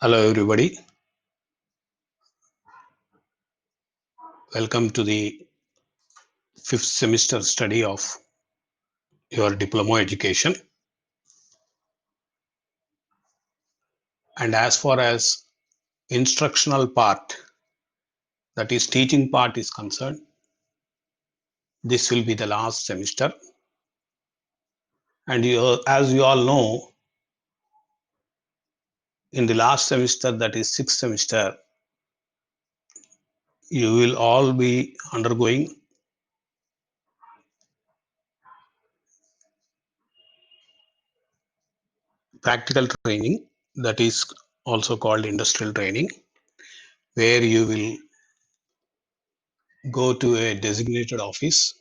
Hello, everybody. Welcome to the fifth semester study of your diploma education. And as far as instructional part, that is teaching part, is concerned, this will be the last semester. And as you all know, in the last semester, that is sixth semester, you will all be undergoing practical training, that is also called industrial training, where you will go to a designated office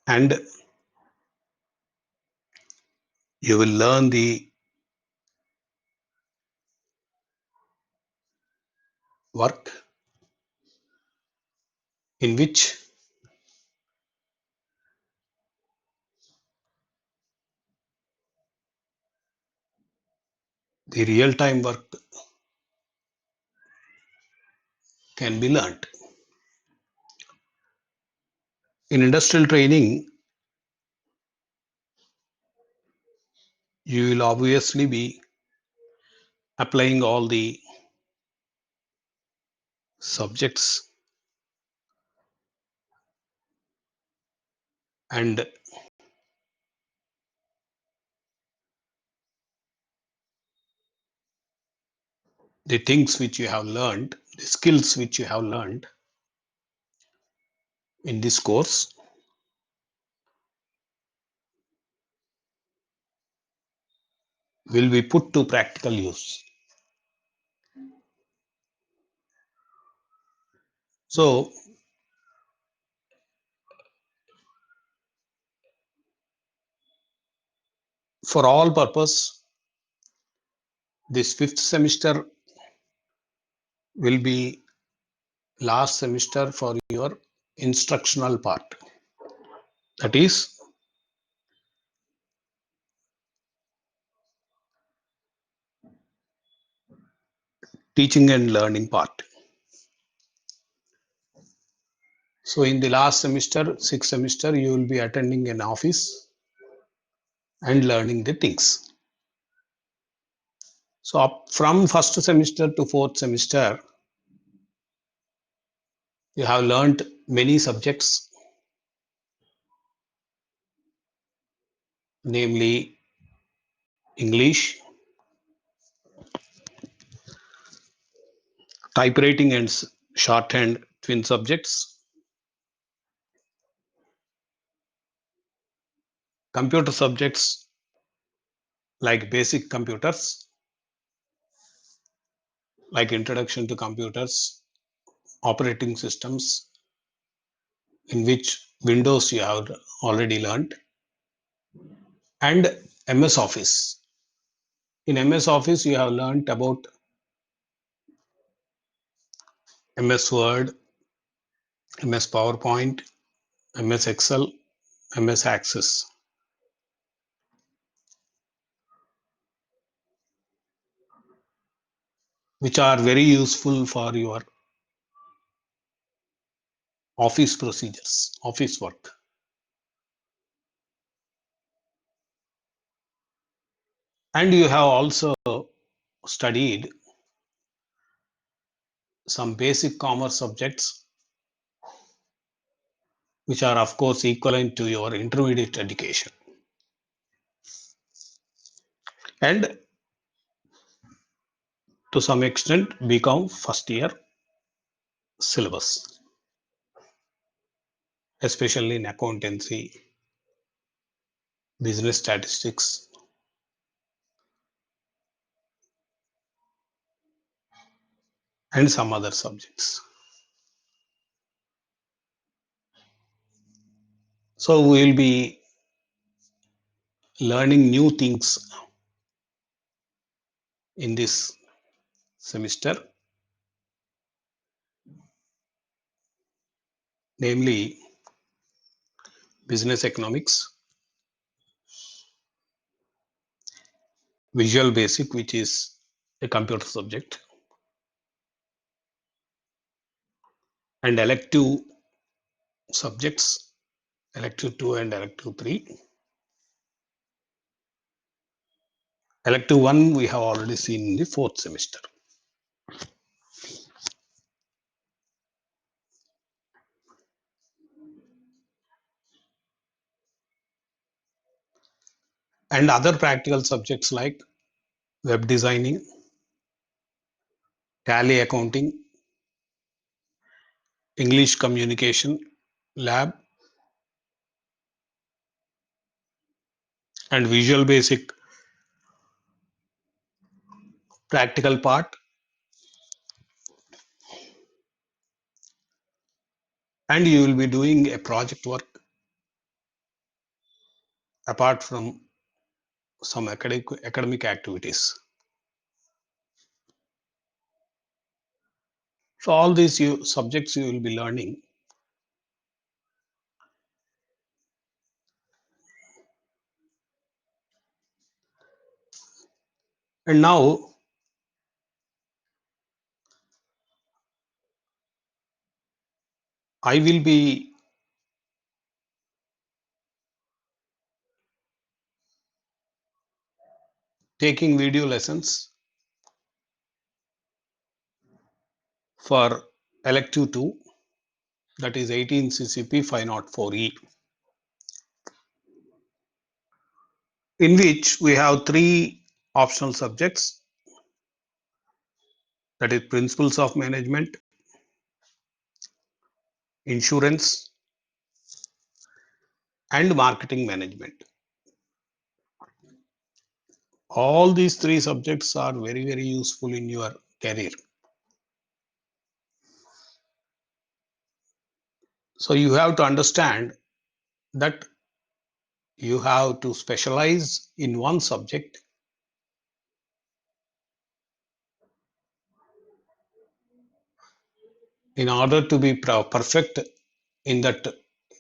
and you will learn the work in which the real time work can be learned. In industrial training, you will obviously be applying all the subjects and the things which you have learned, the skills which you have learned in this course will be put to practical use. So, for all purpose, this fifth semester will be last semester for your instructional part. That is, teaching and learning part. So, in the last semester, sixth semester, you will be attending an office and learning the things. So, from first semester to fourth semester, you have learned many subjects, namely English, typewriting and shorthand, twin subjects, computer subjects like basic computers, like introduction to computers, operating systems, in which Windows you have already learned, and MS Office. In MS Office, you have learned about MS Word, MS PowerPoint, MS Excel, MS Access. Which are very useful for your office procedures, office work. And you have also studied some basic commerce subjects, which are, of course, equivalent to your intermediate education. And to some extent, become first year syllabus, especially in accountancy, business statistics, and some other subjects. So we will be learning new things in this semester, namely business economics, Visual Basic, which is a computer subject, and elective subjects, elective 2 and elective 3. Elective 1 we have already seen in the fourth semester. And other practical subjects like web designing, tally accounting, English communication lab, and Visual Basic practical part. And you will be doing a project work apart from some academic activities. So all these subjects you will be learning. And now I will be taking video lessons for elective 2, that is 18 CCP 504E, in which we have 3 optional subjects, that is principles of management, insurance, and marketing management. All these 3 subjects are very, very useful in your career. So you have to understand that you have to specialize in one subject in order to be perfect in that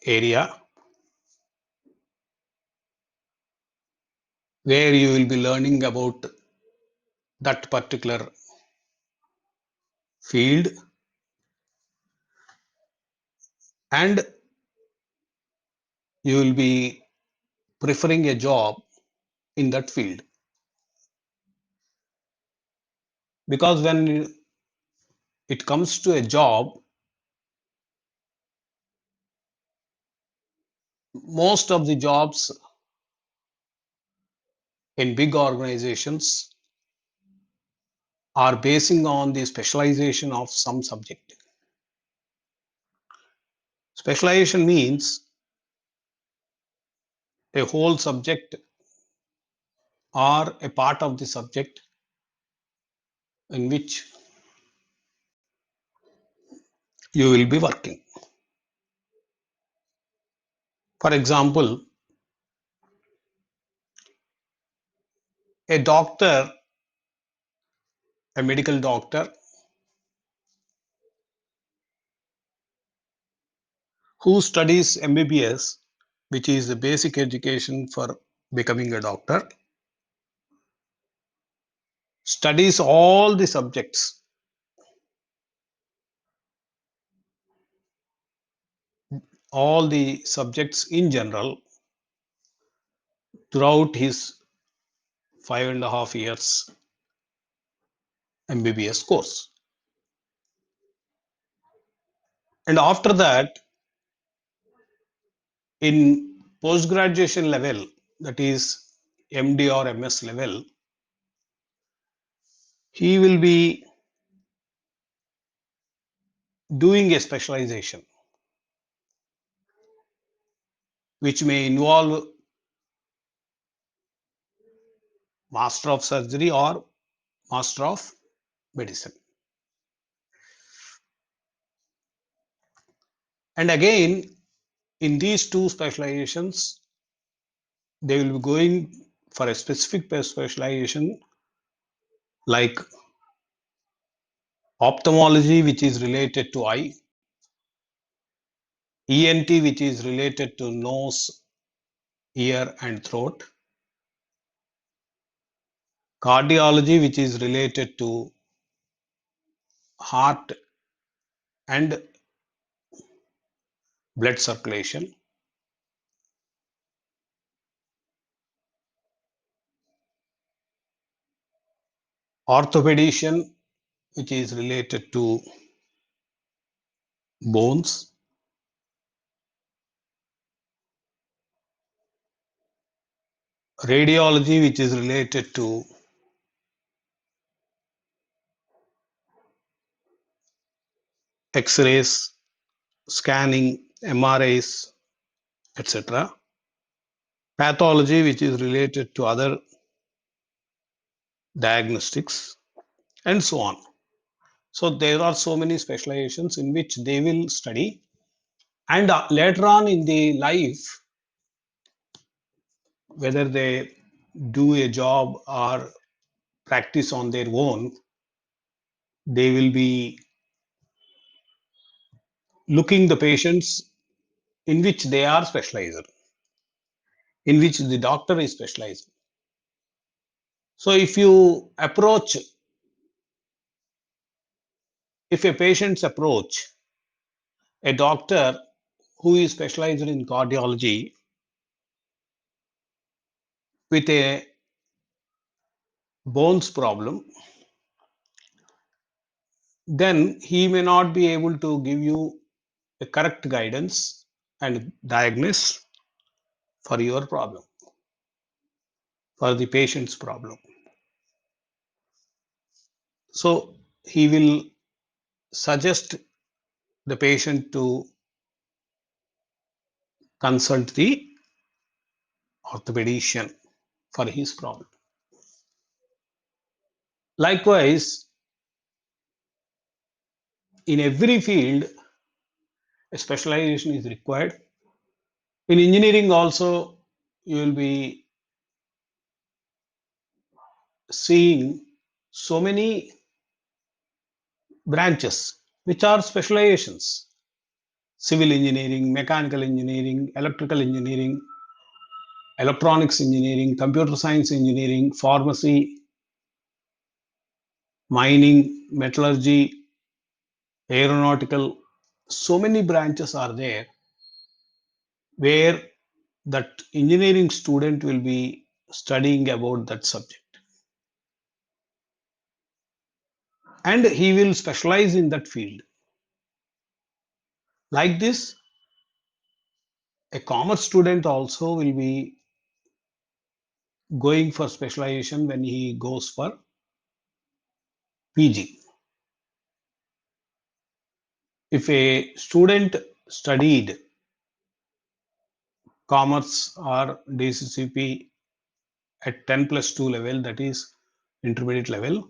area, where you will be learning about that particular field, and you will be preferring a job in that field. Because when it comes to a job, most of the jobs in big organizations are basing on the specialization of some subject. Specialization means a whole subject or a part of the subject in which you will be working. For example, a doctor, a medical doctor who studies MBBS, which is the basic education for becoming a doctor, studies all the subjects, in general throughout his 5.5 years MBBS course. And after that, in post graduation level, that is MD or MS level, he will be doing a specialization which may involve Master of Surgery or Master of Medicine. And again, in these 2 specializations, they will be going for a specific specialization like ophthalmology, which is related to eye, ENT, which is related to nose, ear, and throat, cardiology, which is related to heart and blood circulation, orthopedician, which is related to bones, radiology, which is related to x-rays, scanning, MRIs, etc. Pathology, which is related to other diagnostics, and so on. So there are so many specializations in which they will study, and later on in the life, whether they do a job or practice on their own, they will be looking the patients in which they are specialized, in which the doctor is specialized. So if a patient's approach a doctor who is specialized in cardiology with a bones problem, then he may not be able to give you a correct guidance and diagnose for your problem, for the patient's problem. So he will suggest the patient to consult the orthopedician for his problem. Likewise, in every field, a specialization is required. In engineering also, you will be seeing so many branches which are specializations: civil engineering, mechanical engineering, electrical engineering, electronics engineering, computer science engineering, pharmacy, mining, metallurgy, aeronautical. So many branches are there where that engineering student will be studying about that subject, and he will specialize in that field. Like this, a commerce student also will be going for specialization when he goes for PG. If a student studied commerce or DCCP at 10+2 level, that is intermediate level,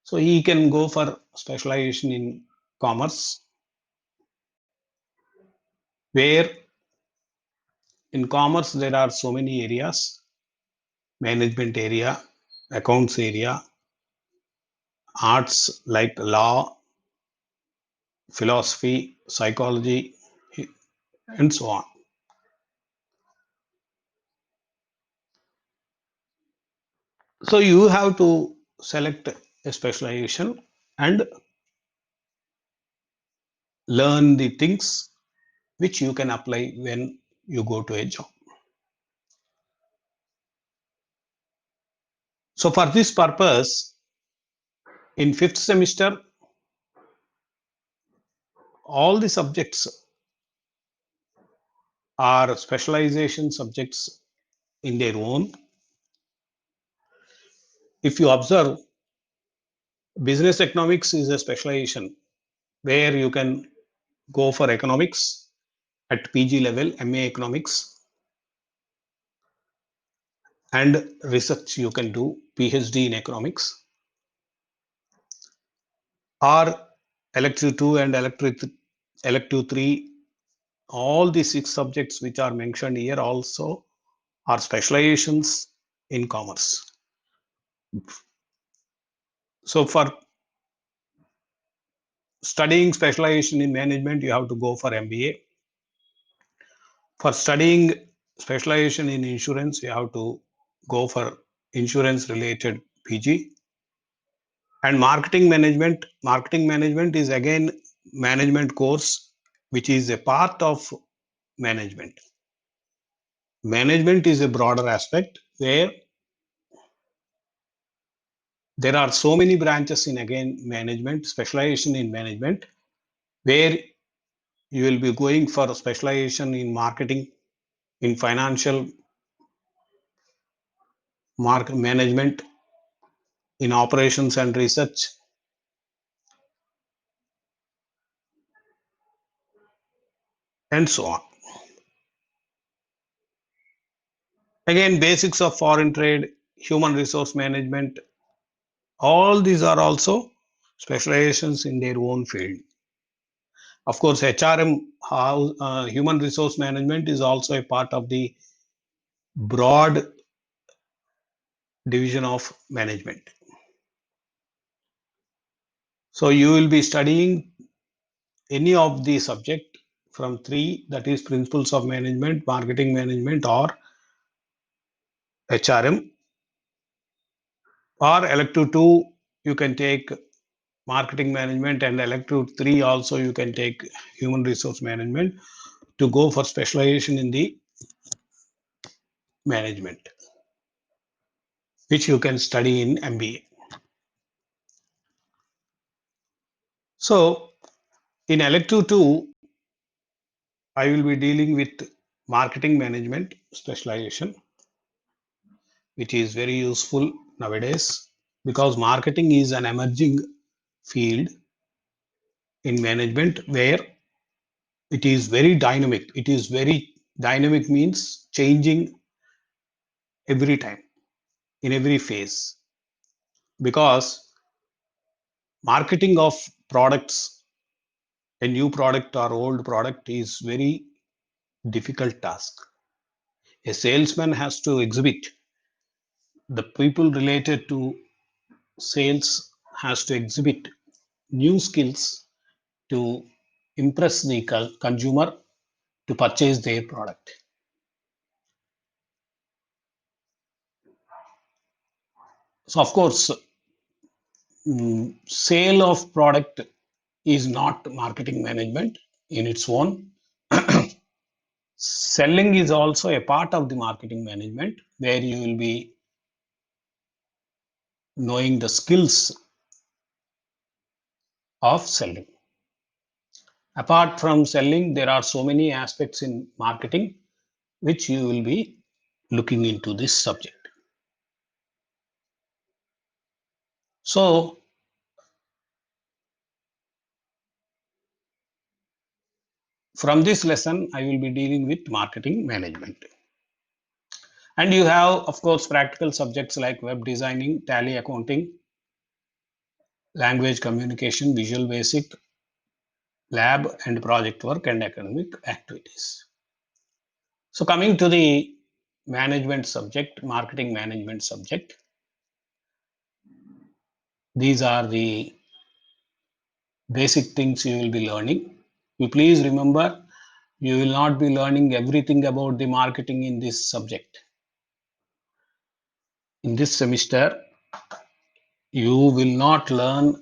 so he can go for specialization in commerce, where in commerce there are so many areas: management area, accounts area, arts like law, philosophy, psychology, and so on. So you have to select a specialization and learn the things which you can apply when you go to a job. So for this purpose, in fifth semester, all the subjects are specialization subjects in their own. If you observe, business economics is a specialization where you can go for economics at PG level, MA economics, and research you can do PhD in economics, or elective 2 and elective 3. All the 6 subjects which are mentioned here also are specializations in commerce. So for studying specialization in management, you have to go for MBA. For studying specialization in insurance, you have to go for insurance related PG. And marketing management is again management course which is a part of management. Management is a broader aspect where there are so many branches in again management, specialization in management, where you will be going for a specialization in marketing, in financial market management, in operations and research, and so on. Again, basics of foreign trade, human resource management, all these are also specializations in their own field. Of course, HRM, human resource management, is also a part of the broad division of management. So you will be studying any of the subject from three, that is principles of management, marketing management, or HRM. Or elective 2, you can take marketing management, and elective 3 also you can take human resource management to go for specialization in the management, which you can study in MBA. So in elective 2, I will be dealing with marketing management specialization, which is very useful nowadays because marketing is an emerging field in management where it is very dynamic. It is very dynamic means changing every time in every phase, because marketing of products, a new product or old product, is very difficult task. A salesman has to exhibit, the people related to sales has to exhibit new skills to impress the consumer to purchase their product. So of course, sale of product is not marketing management in its own. Selling is also a part of the marketing management where you will be knowing the skills of selling. Apart from selling, there are so many aspects in marketing which you will be looking into this subject. So from this lesson, I will be dealing with marketing management. And you have, of course, practical subjects like web designing, tally accounting, language communication, visual basic, lab and project work, and academic activities. So coming to the management subject, marketing management subject, these are the basic things you will be learning. You please remember, you will not be learning everything about the marketing in this subject. In this semester, you will not learn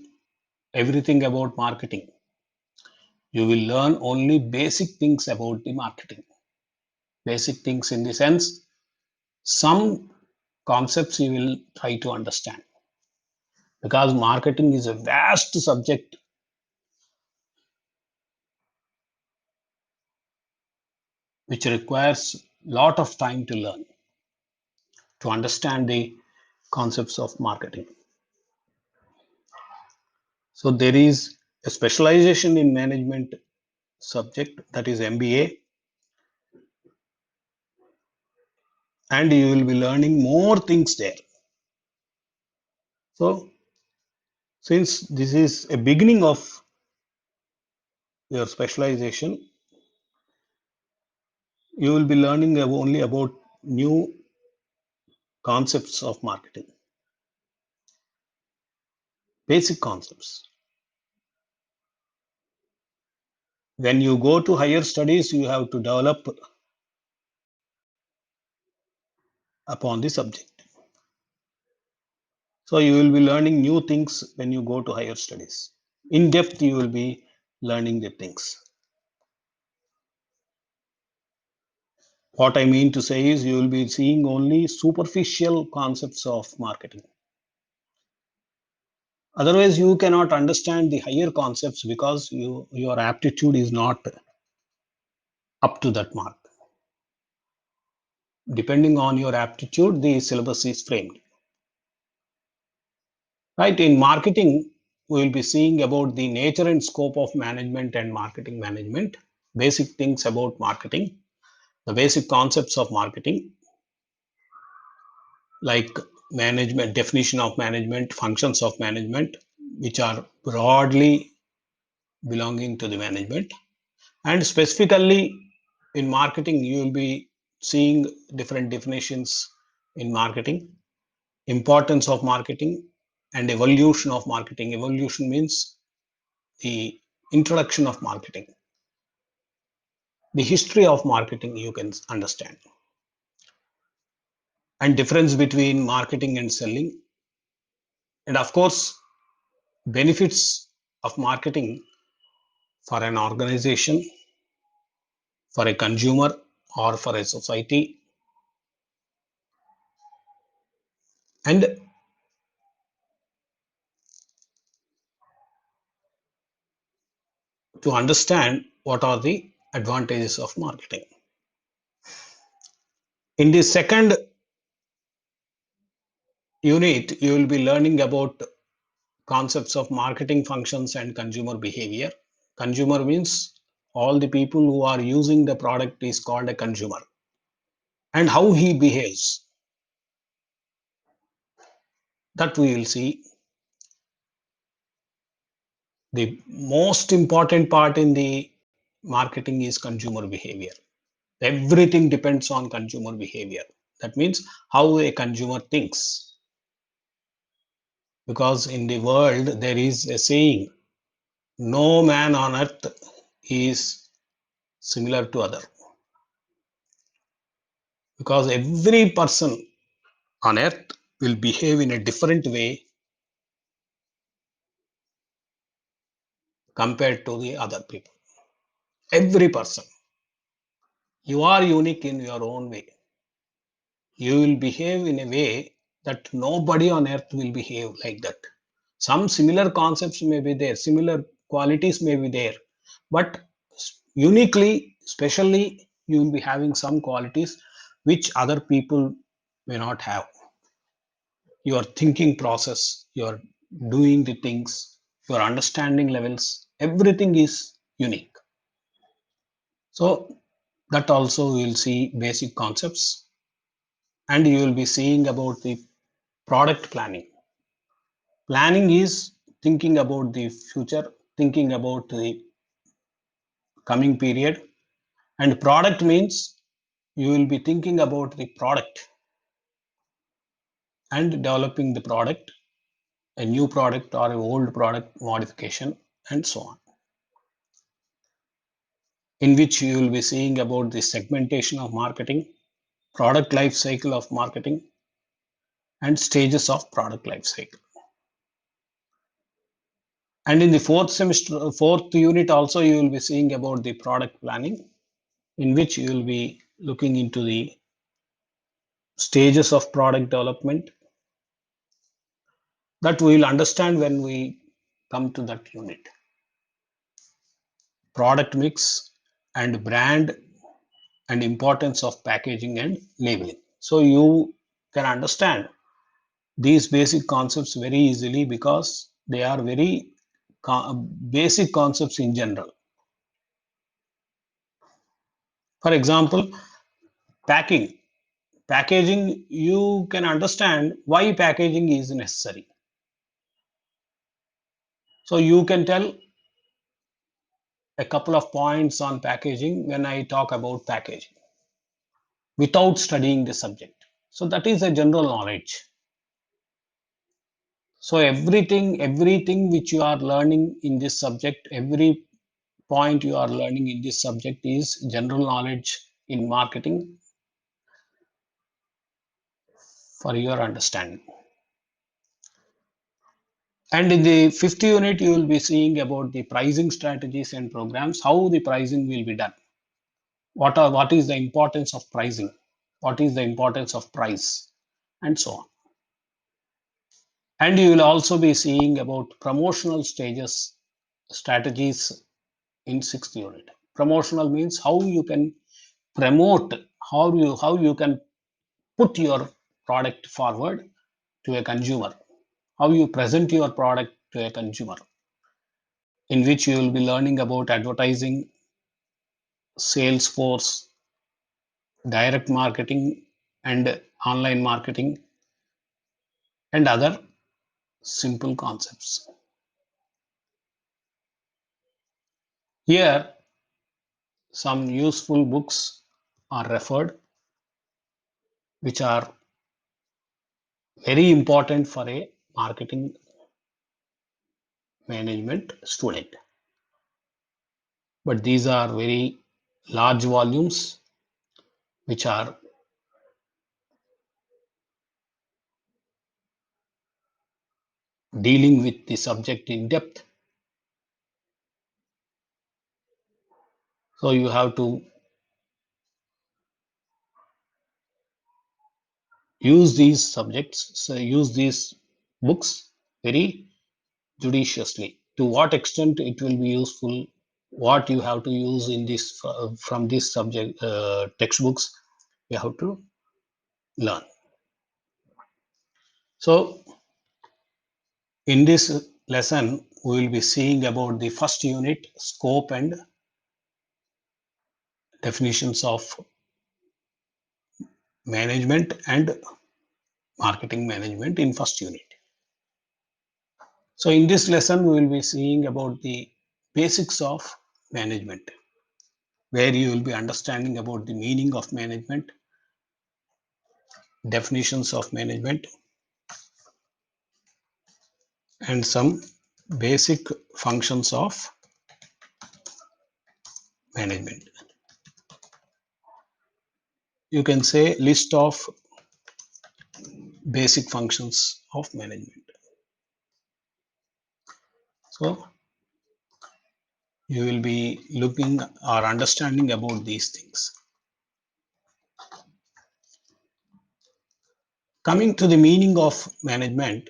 everything about marketing. You will learn only basic things about the marketing. Basic things in the sense, some concepts you will try to understand, because marketing is a vast subject which requires a lot of time to learn, to understand the concepts of marketing. So there is a specialization in management subject, that is MBA, and you will be learning more things there. So since this is a beginning of your specialization, you will be learning only about new concepts of marketing, basic concepts. When you go to higher studies, you have to develop upon the subject. So you will be learning new things when you go to higher studies. In depth, you will be learning the things. What I mean to say is you will be seeing only superficial concepts of marketing. Otherwise, you cannot understand the higher concepts because your aptitude is not up to that mark. Depending on your aptitude, the syllabus is framed. Right, in marketing, we will be seeing about the nature and scope of management and marketing management, basic things about marketing, the basic concepts of marketing, like management, definition of management, functions of management, which are broadly belonging to the management. And specifically in marketing, you will be seeing different definitions in marketing, importance of marketing, and evolution of marketing. Evolution means the introduction of marketing, the history of marketing, you can understand, and difference between marketing and selling, and of course, benefits of marketing for an organization, for a consumer, or for a society. And to understand what are the advantages of marketing. In the second unit, you will be learning about concepts of marketing functions and consumer behavior. Consumer means all the people who are using the product is called a consumer, and how he behaves, that we will see. The most important part in the marketing is consumer behavior. Everything depends on consumer behavior. That means how a consumer thinks. Because in the world, there is a saying, no man on earth is similar to other. Because every person on earth will behave in a different way compared to the other people. Every person. You are unique in your own way. You will behave in a way that nobody on earth will behave like that. Some similar concepts may be there, similar qualities may be there, but uniquely, specially, you will be having some qualities which other people may not have. Your thinking process, your doing the things, your understanding levels, everything is unique. So that also we will see basic concepts, and you will be seeing about the product planning. Planning is thinking about the future, thinking about the coming period, and product means you will be thinking about the product and developing the product, a new product or an old product modification, and so on. In which you will be seeing about the segmentation of marketing, product life cycle of marketing, and stages of product life cycle. And in the fourth unit also, you will be seeing about the product planning, in which you will be looking into the stages of product development, that we will understand when we come to that unit. Product mix and brand and importance of packaging and labeling. So you can understand these basic concepts very easily because they are very basic concepts in general. For example, packing. Packaging, you can understand why packaging is necessary. So you can tell a couple of points on packaging when I talk about packaging without studying the subject. So that is a general knowledge. So everything which you are learning in this subject, every point you are learning in this subject is general knowledge in marketing for your understanding. And in the fifth unit, you will be seeing about the pricing strategies and programs, how the pricing will be done. What is the importance of pricing? What is the importance of price? And so on. And you will also be seeing about promotional stages, strategies in sixth unit. Promotional means how you can promote, how you can put your product forward to a consumer, how you present your product to a consumer, in which you will be learning about advertising, sales force, direct marketing, and online marketing, and other simple concepts. Here, some useful books are referred, which are very important for a marketing management student. But these are very large volumes which are dealing with the subject in depth. So you have to use these subjects, so use these books very judiciously. To what extent it will be useful, what you have to use in this from this subject textbooks, you have to learn. So in this lesson, we will be seeing about the first unit, scope and definitions of management and marketing management in first unit. So in this lesson, we will be seeing about the basics of management, where you will be understanding about the meaning of management, definitions of management, and some basic functions of management. You can say list of basic functions of management. So you will be looking or understanding about these things. Coming to the meaning of management,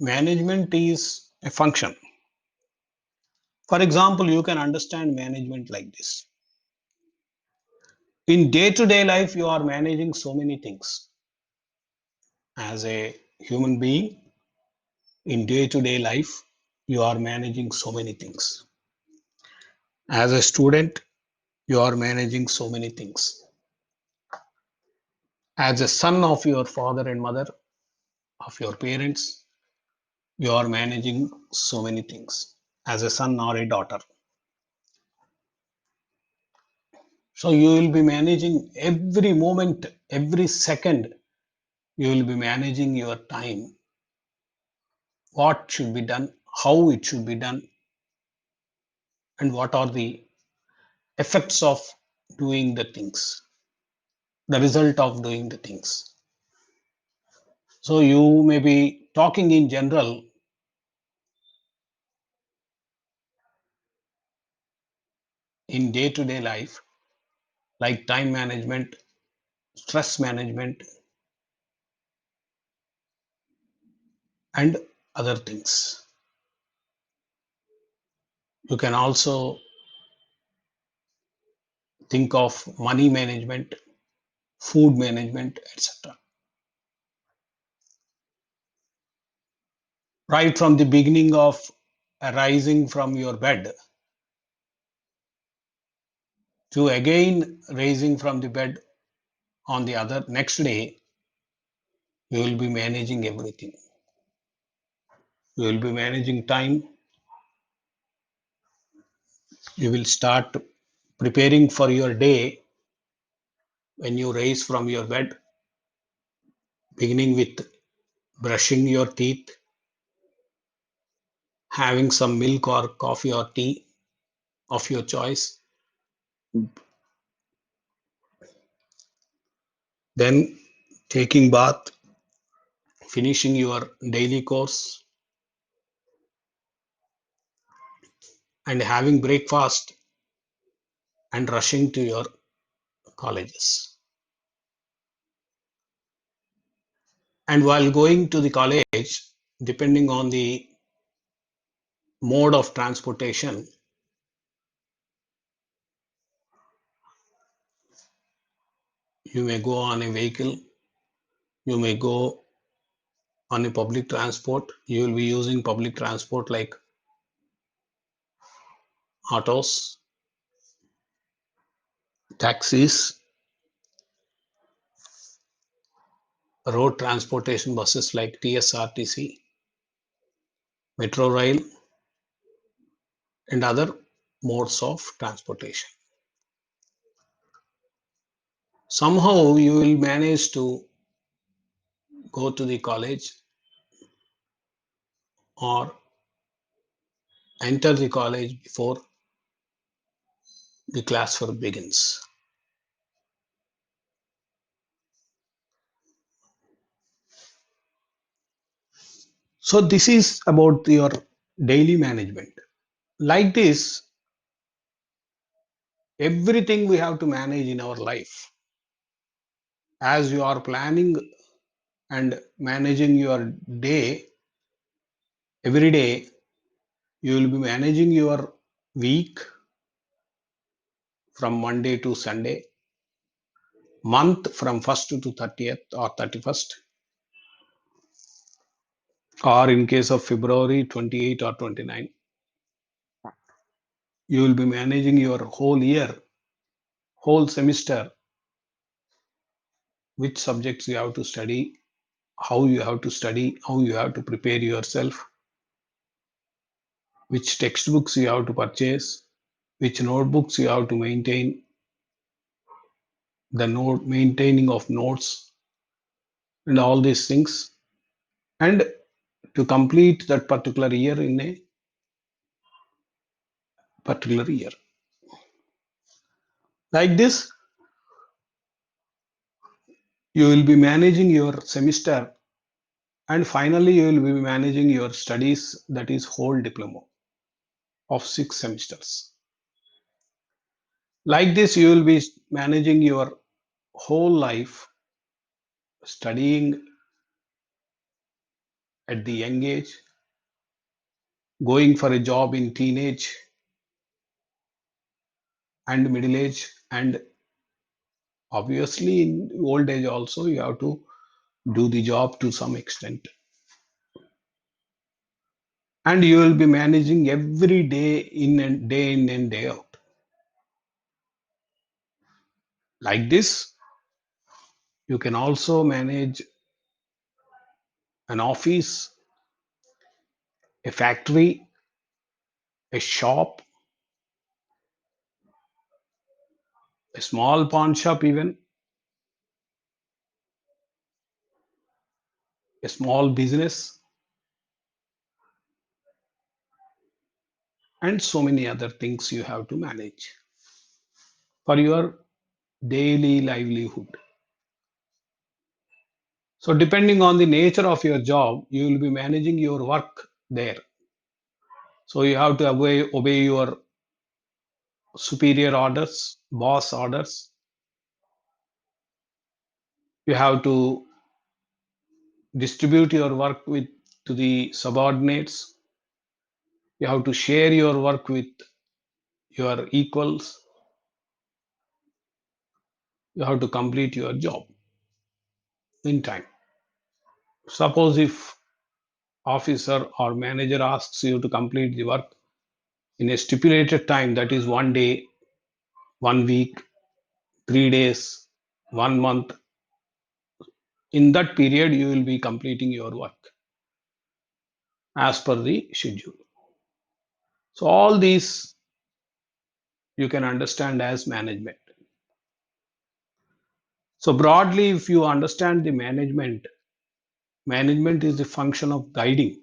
management is a function. For example, you can understand management like this. In day-to-day life, you are managing so many things. As a human being, in day-to-day life, you are managing so many things. As a student, you are managing so many things. As a son of your father and mother, of your parents, you are managing so many things. As a son or a daughter. So you will be managing every moment, every second, you will be managing your time. What should be done, how it should be done, and what are the effects of doing the things, the result of doing the things. So you may be talking in general in day-to-day life, like time management, stress management, and other things. You can also think of money management, food management, etc. Right from the beginning of arising from your bed to again raising from the bed on the other next day, you will be managing everything. You will be managing time. You will start preparing for your day when you rise from your bed, beginning with brushing your teeth, having some milk or coffee or tea of your choice, then taking bath, finishing your daily course, and having breakfast and rushing to your colleges. And while going to the college, depending on the mode of transportation, you may go on a vehicle, you may go on a public transport. You will be using public transport like autos, taxis, road transportation buses like TSRTC, metro rail, and other modes of transportation. Somehow you will manage to go to the college or enter the college before the class work begins. So this is about your daily management. Like this, everything we have to manage in our life. As you are planning and managing your day, every day you will be managing your week from Monday to Sunday, month from 1st to 30th or 31st, or in case of February 28 or 29. You will be managing your whole year, whole semester, which subjects you have to study, how you have to study, how you have to prepare yourself, which textbooks you have to purchase, which notebooks you have to maintain, the note maintaining of notes, and all these things, and to complete that particular year in a particular year. Like this, you will be managing your semester, and finally you will be managing your studies, that is whole diploma of 6 semesters. Like this, you will be managing your whole life, studying at the young age, going for a job in teenage and middle age, and obviously in old age also you have to do the job to some extent. And you will be managing every day in and day out. Like this, you can also manage an office, a factory, a shop, a small pawn shop, even a small business, and so many other things you have to manage for your daily livelihood. So, depending on the nature of your job, you will be managing your work there. So, you have to obey your superior orders, boss orders. You have to distribute your work with to the subordinates. You have to share your work with your equals. You have to complete your job in time. Suppose if officer or manager asks you to complete the work in a stipulated time, that is 1 day, 1 week, 3 days, 1 month, in that period you will be completing your work as per the schedule. So all these you can understand as management. So broadly, if you understand the management, management is the function of guiding.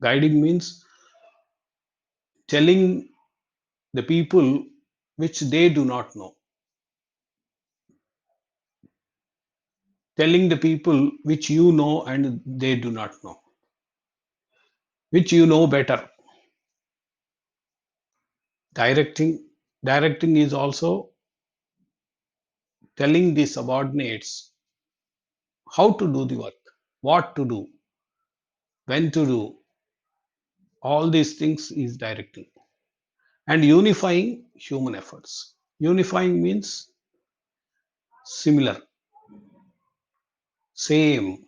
Guiding means telling the people which they do not know, telling the people which you know and they do not know, which you know better. Directing is also telling the subordinates how to do the work, what to do, when to do. All these things is directing. And unifying human efforts. Unifying means similar, same,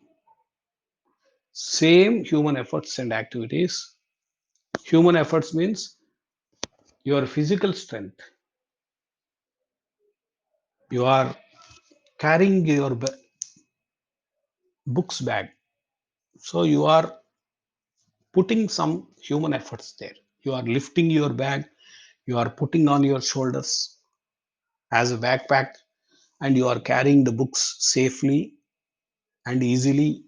same human efforts and activities. Human efforts means your physical strength. You are carrying your books bag. So you are putting some human efforts there. You are lifting your bag, you are putting on your shoulders as a backpack, and you are carrying the books safely and easily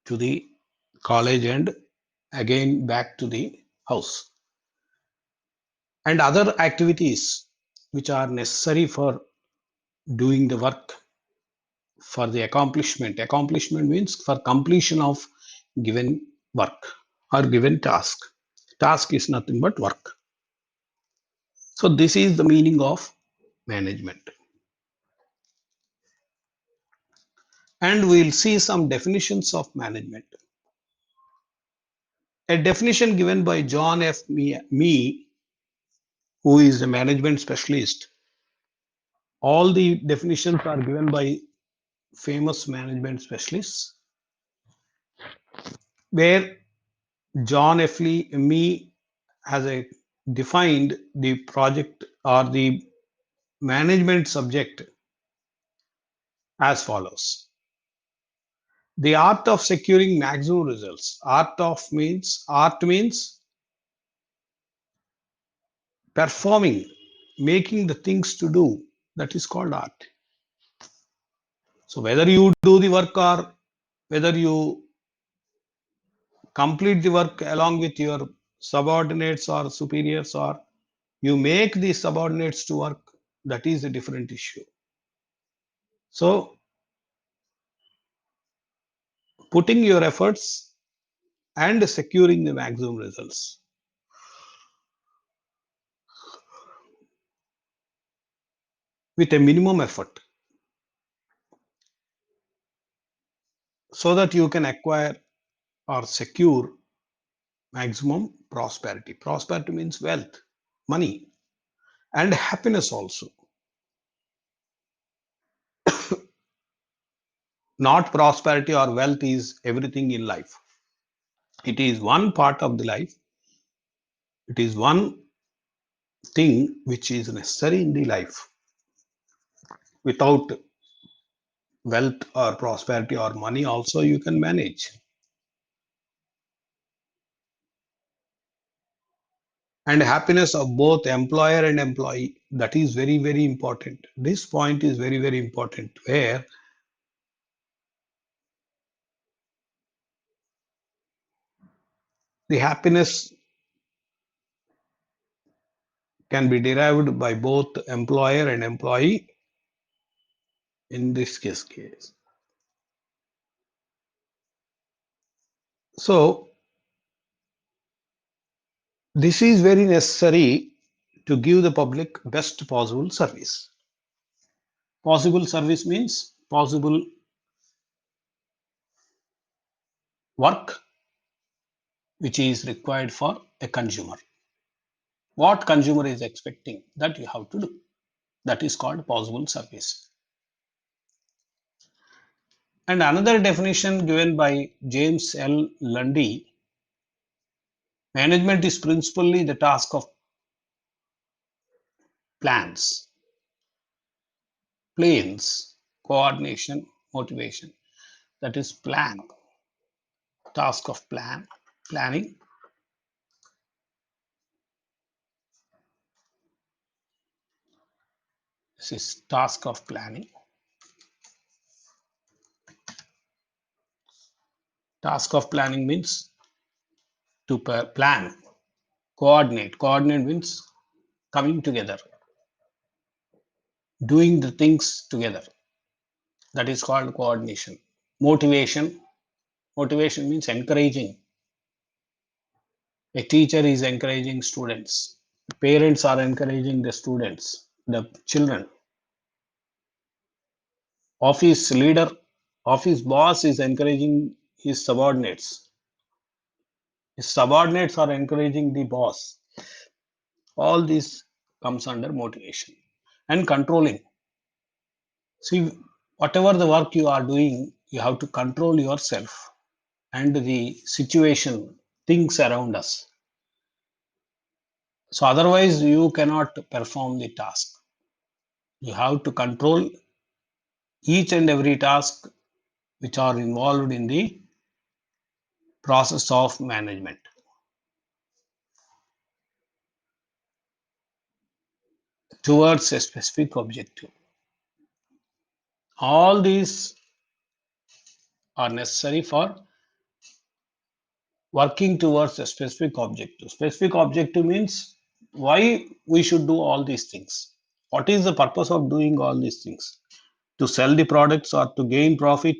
to the college and again back to the house. And other activities which are necessary for doing the work, for the accomplishment. Accomplishment means for completion of given work or given task. Task is nothing but work. So this is the meaning of management. And we'll see some definitions of management. A definition given by John F. Mee, who is a management specialist. All the definitions are given by famous management specialists, where John F. Mee has defined the project or the management subject as follows. The art of securing maximum results. Art means performing, making the things to do. That is called art. So whether you do the work or whether you complete the work along with your subordinates or superiors, or you make the subordinates to work, that is a different issue. So putting your efforts and securing the maximum results with a minimum effort so that you can acquire or secure maximum prosperity. Prosperity means wealth, money, and happiness also. Not prosperity or wealth is everything in life. It is one part of the life. It is one thing which is necessary in the life. Without wealth or prosperity or money also you can manage. And happiness of both employer and employee, that is very, very important. This point is very, very important, where the happiness can be derived by both employer and employee in this case. So this is very necessary to give the public best possible service. Possible service means possible work which is required for a consumer. What consumer is expecting, that you have to do. That is called possible service. And another definition given by James L. Lundy, management is principally the task of plans, planes, coordination, motivation. That is plan, task of planning, this is task of planning. Task of planning means to plan, coordinate means coming together, doing the things together. That is called coordination. Motivation. Motivation means encouraging. A teacher is encouraging students. Parents are encouraging the students, the children. Office leader, office boss is encouraging his subordinates. His subordinates are encouraging the boss. All this comes under motivation. And controlling. See, whatever the work you are doing, you have to control yourself and the situation, things around us. So otherwise, you cannot perform the task. You have to control each and every task which are involved in the process of management towards a specific objective. All these are necessary for working towards a specific objective. Specific objective means why we should do all these things. What is the purpose of doing all these things? To sell the products or to gain profit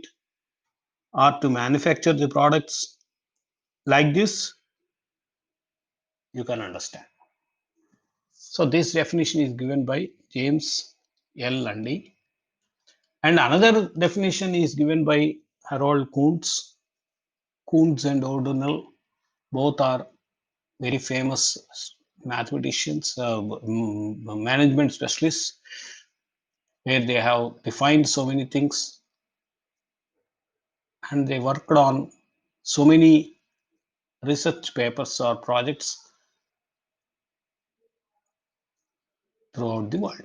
or to manufacture the products. Like this, you can understand. So this definition is given by James L. Lundy. And another definition is given by Harold Kuntz. Kuntz and O'Donnell both are very famous mathematicians, management specialists, where they have defined so many things and they worked on so many research papers or projects throughout the world.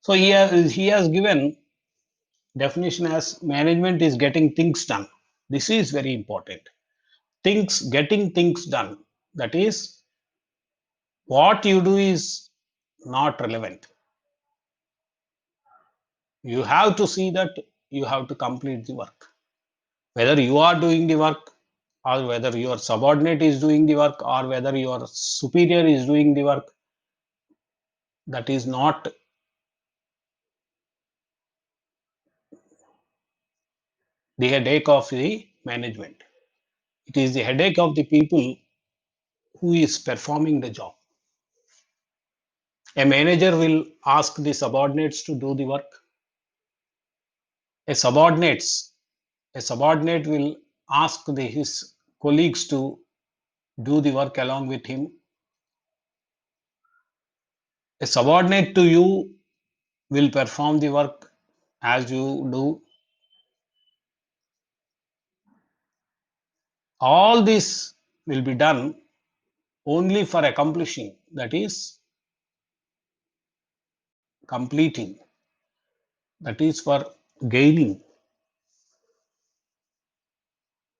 So he has given definition as management is getting things done. This is very important. Getting things done. That is, what you do is not relevant. You have to see that you have to complete the work. Whether you are doing the work, or whether your subordinate is doing the work, or whether your superior is doing the work, that is not the headache of the management. It is the headache of the people who is performing the job. A manager will ask the subordinates to do the work. A subordinates a subordinate will ask his colleagues to do the work along with him. A subordinate to you will perform the work as you do. All this will be done only for accomplishing, that is, completing, that is, for gaining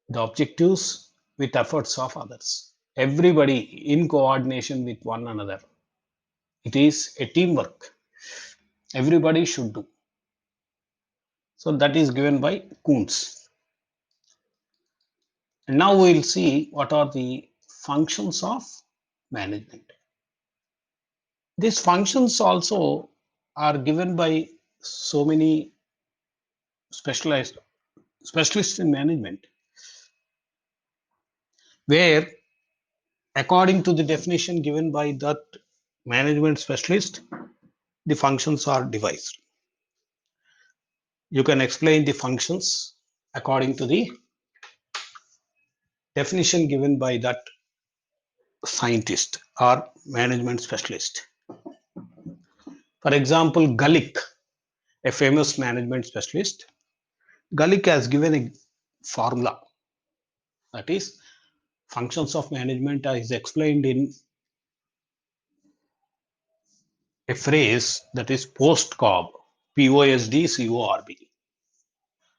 the objectives with efforts of others. Everybody in coordination with one another. It is a teamwork. Everybody should do. So that is given by Kuntz. And now we will see what are the functions of management. These functions also are given by so many specialized specialists in management, where according to the definition given by that management specialist, the functions are devised. You can explain the functions according to the definition given by that scientist or management specialist. For example, Gulick, a famous management specialist, Gulick has given a formula, that is, functions of management is explained in a phrase that is post-corb, POSDCORB.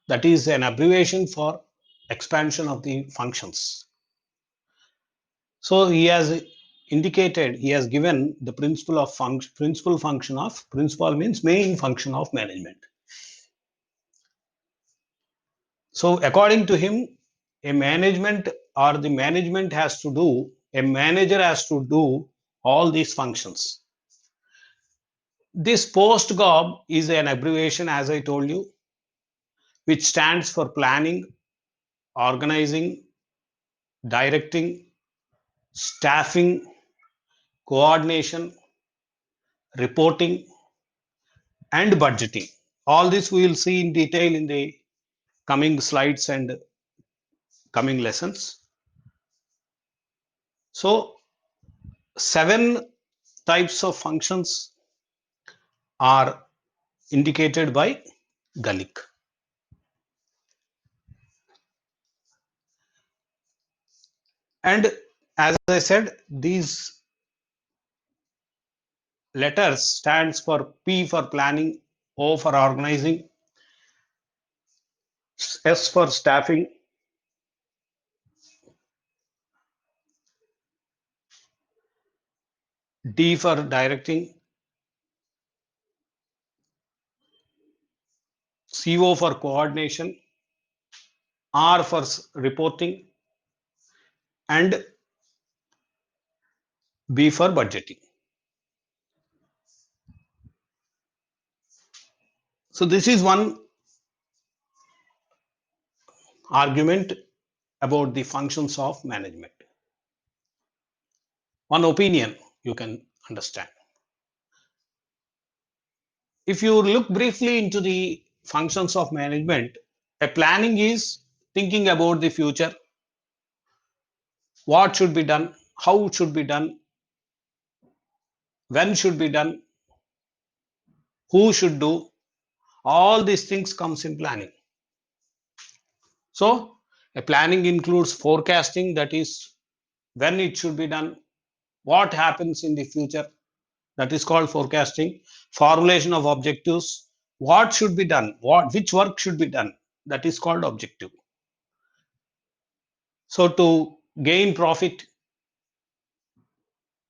That is an abbreviation for expansion of the functions. So he has indicated, he has given the principle of principle means main function of management. So according to him, a management or the management has to do, a manager has to do all these functions. This post-GOB is an abbreviation, as I told you, which stands for planning, organizing, directing, staffing, coordination, reporting, and budgeting. All this we will see in detail in the coming slides and coming lessons. So, 7 types of functions are indicated by Gaelic. And as I said, these letters stands for P for planning, O for organizing, S for staffing, D for directing, CO for coordination, R for reporting, and B for budgeting. So this is one argument about the functions of management. One opinion you can understand. If you look briefly into the functions of management, a planning is thinking about the future, what should be done, how it should be done, when should be done, who should do. All these things comes in planning. So a planning includes forecasting, that is when it should be done, what happens in the future, that is called forecasting, formulation of objectives, what should be done, which work should be done, that is called objective. So to gain profit,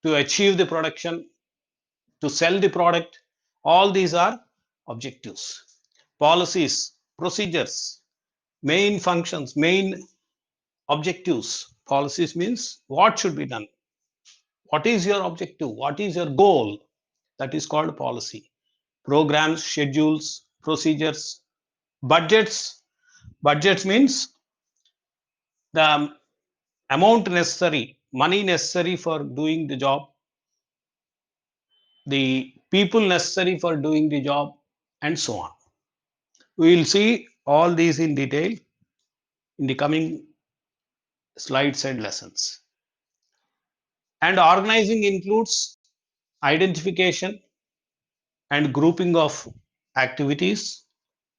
to achieve the production, to sell the product, all these are objectives. Policies, procedures, main functions, main objectives. Policies means what should be done, what is your objective, what is your goal, that is called policy. Programs, schedules, procedures. Budgets means the amount necessary, money necessary for doing the job, the people necessary for doing the job, and so on. We will see all these in detail in the coming slides and lessons. And organizing includes identification and grouping of activities,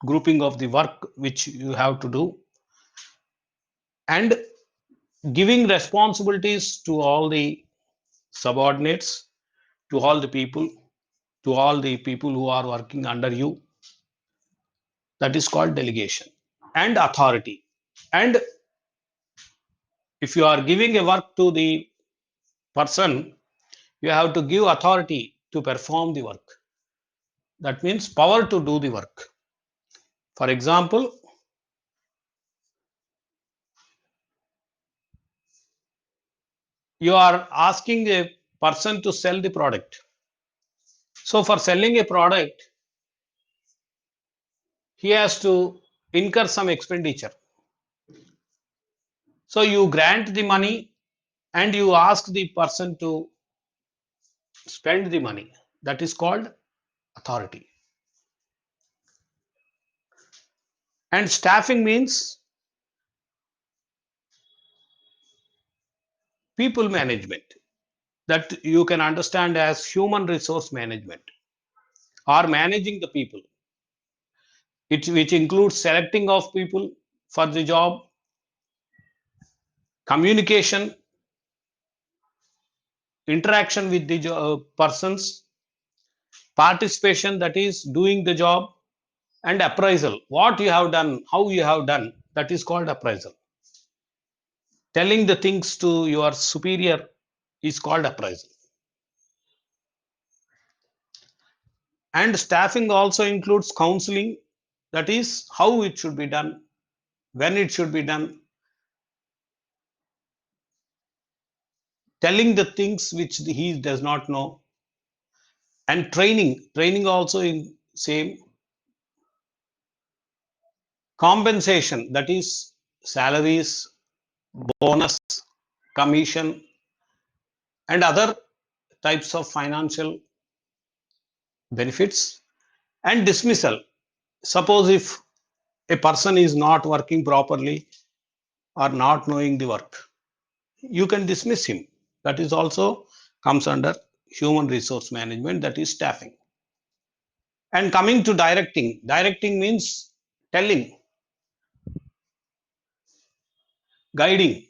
grouping of the work which you have to do, and giving responsibilities to all the subordinates, to all the people, to all the people who are working under you. That is called delegation. And authority. And if you are giving a work to the person, you have to give authority to perform the work. That means power to do the work. For example, you are asking a person to sell the product. So for selling a product, he has to incur some expenditure. So you grant the money and you ask the person to spend the money. That is called authority. And staffing means people management, that you can understand as human resource management or managing the people, which includes selecting of people for the job, communication, interaction with the persons, participation, that is doing the job, and appraisal, what you have done, how you have done, that is called appraisal. Telling the things to your superior is called appraisal. And staffing also includes counseling, that is how it should be done, when it should be done, telling the things which he does not know, And training also in same. Compensation, that is salaries, bonus, commission, and other types of financial benefits. And dismissal, suppose if a person is not working properly or not knowing the work, you can dismiss him. That is also comes under human resource management, that is staffing. And coming to directing means telling, guiding.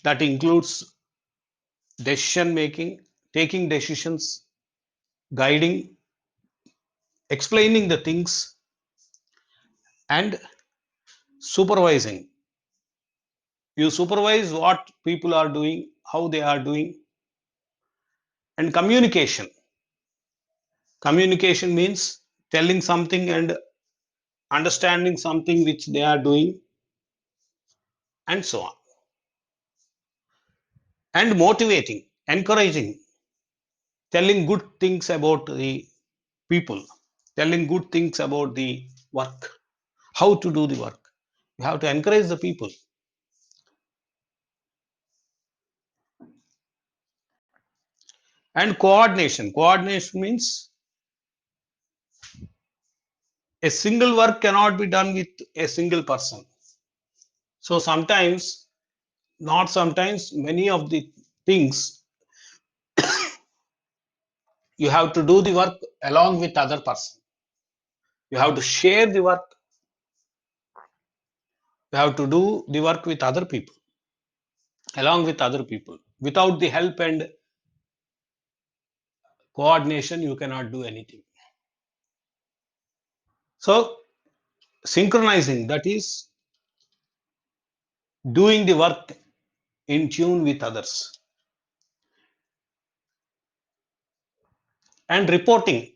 That includes decision making, taking decisions, guiding, explaining the things, and supervising. You supervise what people are doing, how they are doing. And communication means telling something and understanding something which they are doing, and so on. And motivating, encouraging, telling good things about the people, telling good things about the work, how to do the work. You have to encourage the people. And coordination means a single work cannot be done with a single person. So sometimes, not sometimes, many of the things you have to do the work along with other person. You have to share the work. You have to do the work with other people, along with other people. Without the help and coordination, you cannot do anything. So synchronizing, that is doing the work in tune with others. And reporting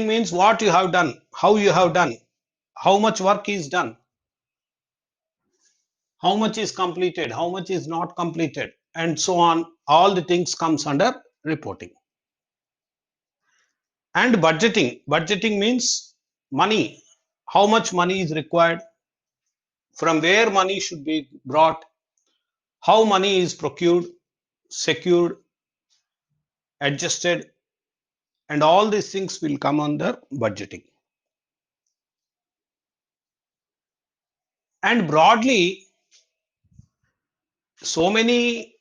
means what you have done, how you have done, how much work is done, how much is completed, how much is not completed, and so on. All the things comes under reporting. And budgeting means money, how much money is required, from where money should be brought, how money is procured, secured, adjusted, and all these things will come under budgeting. And broadly, so many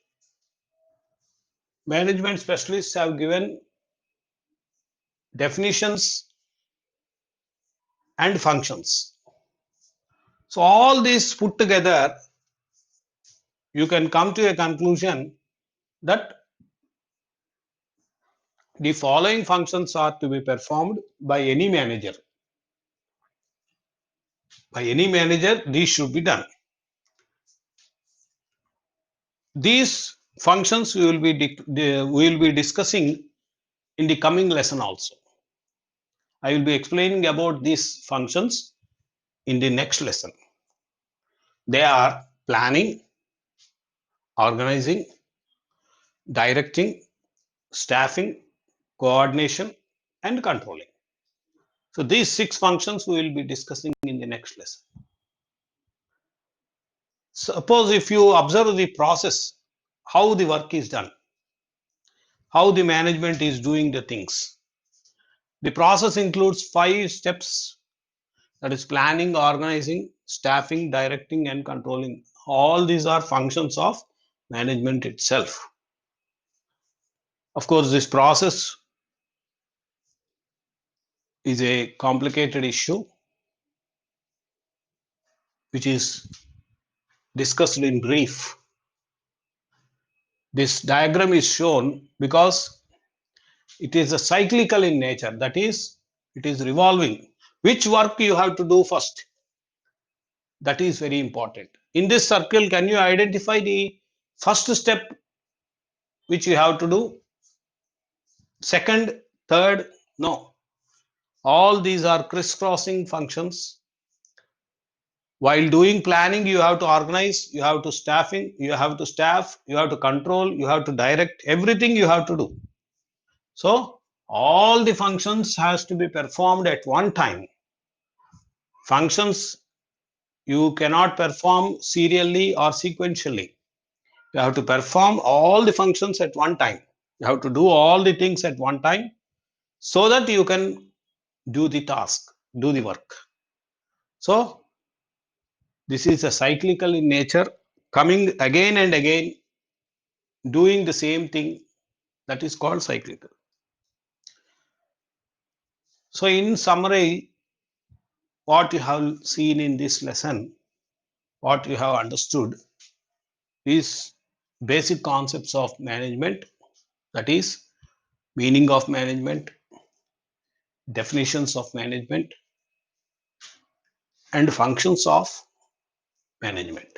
management specialists have given definitions and functions. So all these put together, you can come to a conclusion that the following functions are to be performed by any manager. By any manager, these should be done. These functions we will be discussing in the coming lesson also. I will be explaining about these functions in the next lesson. They are planning, organizing, directing, staffing, coordination, and controlling. So these 6 functions we will be discussing in the next lesson. Suppose if you observe the process, how the work is done, how the management is doing the things. The process includes 5 steps, that is planning, organizing, staffing, directing, and controlling. All these are functions of management itself. Of course, this process is a complicated issue which is discussed in brief. This diagram is shown because it is a cyclical in nature, that is, it is revolving. Which work you have to do first? That is very important. In this circle, can you identify the first step which you have to do? Second, third? No. All these are crisscrossing functions. While doing planning, you have to organize, you have to staffing, you have to staff, you have to control, you have to direct, everything you have to do. So All the functions has to be performed at one time. Functions you cannot perform serially or sequentially. You have to perform all the functions at one time. You have to do all the things at one time so that you can do the task, do the work. So this is a cyclical in nature, coming again and again, doing the same thing, that is called cyclical. So in summary, what you have seen in this lesson, what you have understood is basic concepts of management, that is meaning of management, definitions of management, and functions of management.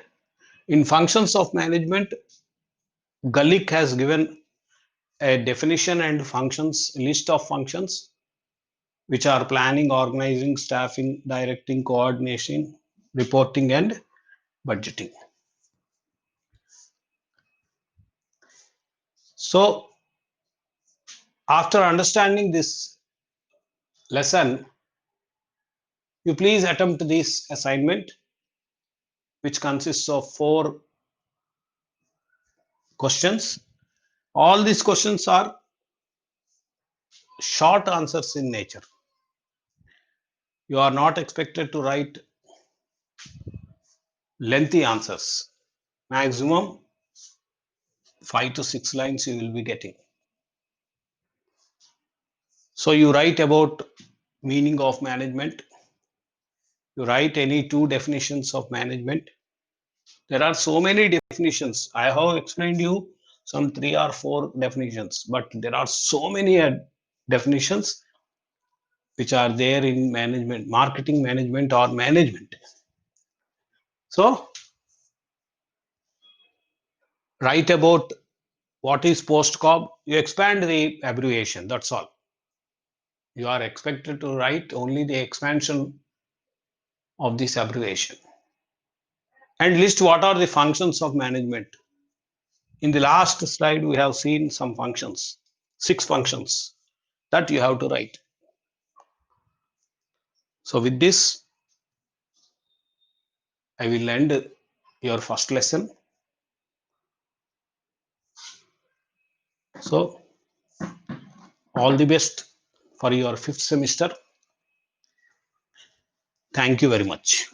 In functions of management, Gulick has given a definition and functions list of functions which are planning, organizing, staffing, directing, coordination, reporting, and budgeting. So after understanding this lesson, you please attempt this assignment, which consists of 4 questions. All these questions are short answers in nature. You are not expected to write lengthy answers. Maximum 5 to 6 lines you will be getting. So you write about meaning of management. You write any 2 definitions of management. There are so many definitions. I have explained you some 3 or 4 definitions, but there are so many definitions which are there in management, marketing management, or management. So write about what is post-cob. You expand the abbreviation, that's all. You are expected to write only the expansion of this abbreviation. And list what are the functions of management. In the last slide, we have seen some functions, 6 functions that you have to write. So with this, I will end your first lesson. So all the best for your 5th semester. Thank you very much.